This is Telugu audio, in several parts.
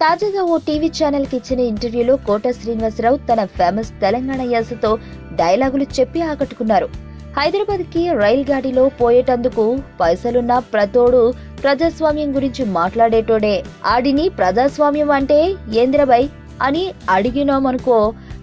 తాజాగా ఓ టీవీ ఛానల్ కి ఇచ్చిన ఇంటర్వ్యూలో కోట శ్రీనివాసరావు తన ఫేమస్ తెలంగాణ యాసతో డైలాగులు చెప్పి ఆకట్టుకున్నారు. హైదరాబాద్ కి రైల్ గాడిలో పోయేటందుకు పైసలున్న ప్రతోడు ప్రజాస్వామ్యం గురించి మాట్లాడేటోడే. ఆడిని ప్రజాస్వామ్యం అంటే ఏంద్రబై అని అడిగినామనుకో,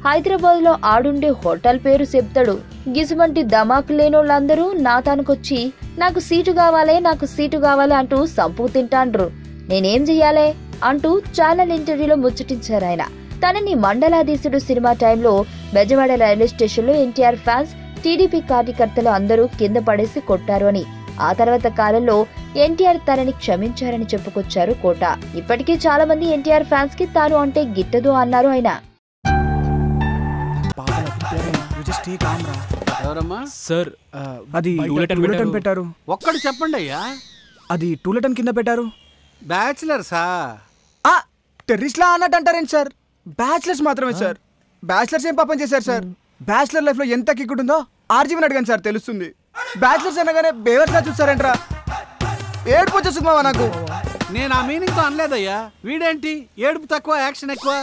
హైదరాబాద్ లో ఆడుండే హోటల్ పేరు చెప్తాడు. గిసుమంటి ధమాకు లేనోళ్ళందరూ నా తానుకొచ్చి నాకు సీటు కావాలే అంటూ సంపు తింటాండ్రు. నేనేం చెయ్యాలే అంటూ ఛానల్ ఇంటర్వ్యూలో ముచ్చటించారాయన. తనని మండలాధీశుడు సినిమా టైంలో బెజవాడ రైల్వే స్టేషన్ లో ఎన్టీఆర్ ఫ్యాన్స్, టీడీపీ కార్యకర్తలు అందరూ కింద పడేసి కొట్టారు అని, ఆ తర్వాత కాలంలో ఎన్టీఆర్ తనని క్షమించారని చెప్పుకొచ్చారు కోట. ఇప్పటికీ చాలా మంది ఎన్టీఆర్ ఫ్యాన్స్ కి తాను అంటే గిట్టదు అన్నారు ఆయన. అది టూలెటన్ పెట్టారు. ఒక్కడు చెప్పండి అయ్యా. అది టూలెటన్ కింద పెట్టారు. బ్యాచిలర్సా? టెర్రరిస్ట్ లా అన్నట్టు అంటారేంటి సార్? బ్యాచిలర్స్ మాత్రమే సార్. బ్యాచిలర్స్ ఏం పాపం చేశారు సార్? బ్యాచిలర్ లైఫ్ లో ఎంత కిక్కుంటుందో ఆర్జీవన్ అడిగాను సార్, తెలుస్తుంది. బ్యాచిలర్స్ అనగానే బేవర్స్ లా చూస్తారేంట్రా? ఏడుపు వచ్చేస్తుంది నాకు. నేను ఆ మీనింగ్ తో అనలేదయ్యా. వీడేంటి ఏడుపు తక్కువ యాక్షన్ ఎక్కువ.